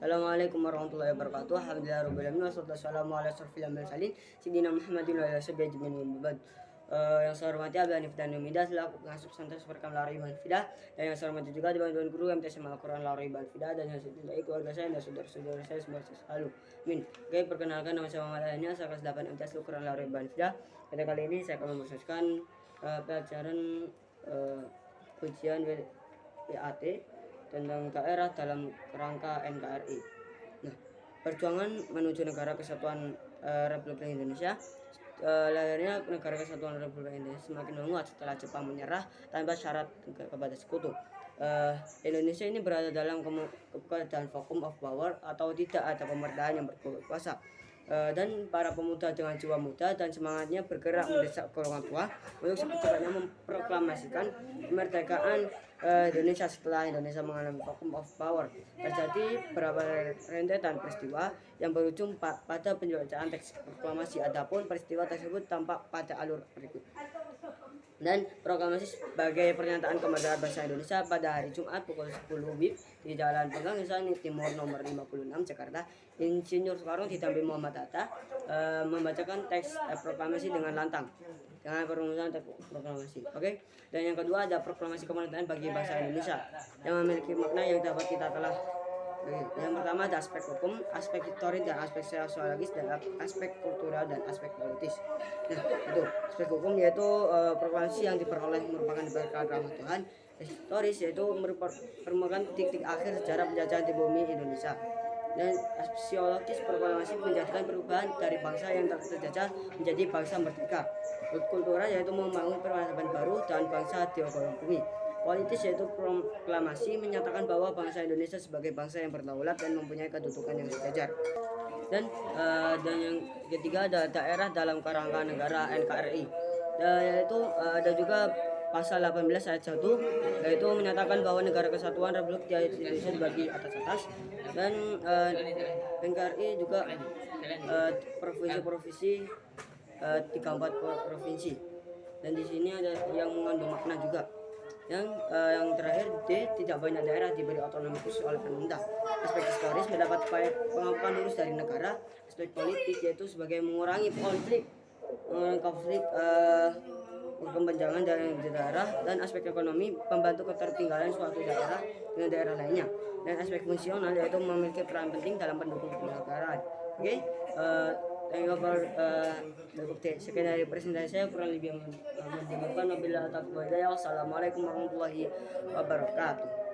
Assalamualaikum warahmatullahi wabarakatuh. Alhamdulillahirabbil alamin wassalatu wassalamu ala asyrofil mursalin sayyidina Muhammadin wa ala sahbihi ajmain. Yang saya hormati Abdul Hanif dan Numida selaku pengasuh pesantren Superkam Lariban Fida, dan yang saya hormati juga Dewan Guru MTSM Al-Quran Lariban Fida, dan yang saya cintai keluarga saya dan saudara-saudara saya semoga selalu. Amin. Oke, perkenalkan nama saya Muhammad Ahnya, saya kelas 8 MTS Al-Quran Lariban Fida. Pada kali ini saya akan memproseskan pelajaran ujian WAT tentang daerah dalam kerangka NKRI. Nah, perjuangan menuju negara kesatuan Republik Indonesia. Lahirnya negara kesatuan Republik Indonesia semakin menguat setelah Jepang menyerah tanpa syarat kepada sekutu. Indonesia ini berada dalam keadaan vacuum of power atau tidak ada pemerintahan yang berkuasa. Dan para pemuda dengan jiwa muda dan semangatnya bergerak mendesak golongan tua untuk secepatnya memproklamasikan kemerdekaan Indonesia. Setelah Indonesia mengalami vacuum of power, terjadi beberapa rentetan peristiwa yang berujung pada penjelajaan teks proklamasi. Adapun peristiwa tersebut tampak pada alur berikut. Dan proklamasi sebagai pernyataan kemerdekaan bangsa Indonesia pada hari Jumat pukul 10 WIB di Jalan Pegang Timur nomor 56 Jakarta. Insinyur Soekarno didampingi Muhammad Hatta membacakan teks proklamasi dengan lantang dengan perumusan teks proklamasi. Oke. Dan yang kedua ada proklamasi kemerdekaan bagi bangsa Indonesia yang memiliki makna yang dapat kita telah. Yang pertama ada aspek hukum, aspek historis dan aspek sosiologis, dan aspek kultural dan aspek politis. Nah, itu aspek hukum yaitu proklamasi yang diperoleh merupakan berkat rahmat Tuhan. Historis yaitu merupakan titik akhir sejarah penjajahan di bumi Indonesia. Dan sosiologis, proklamasi menjadikan perubahan dari bangsa yang terjajah menjadi bangsa merdeka. Kultural yaitu membangun peradaban baru dan bangsa di kolom bumi. Politis yaitu proklamasi menyatakan bahwa bangsa Indonesia sebagai bangsa yang berdaulat dan mempunyai kedudukan yang sejajar. Dan yang ketiga ada daerah dalam kerangka negara NKRI. Yaitu ada juga pasal 18 ayat 1 yaitu menyatakan bahwa negara kesatuan Republik Indonesia dibagi atas. Dan NKRI juga provinsi-provinsi 34 provinsi. Dan di sini ada yang mengandung makna juga. Yang terakhir D, tidak banyak daerah diberi otonomi khusus oleh pemerintah. Aspek historis mendapat pengakuan lurus dari negara. Aspek politik yaitu sebagai mengurangi konflik perkembangan dari daerah. Dan aspek ekonomi membantu ketertinggalan suatu daerah dengan daerah lainnya. Dan aspek fungsional yaitu memiliki peran penting dalam pendukung kenegaraan. Oke. Thank you for sekian dari presentasi saya, kurang lebih mendengarkan. Wabillahi taufiq wal hidayah. Wassalamualaikum warahmatullahi wabarakatuh.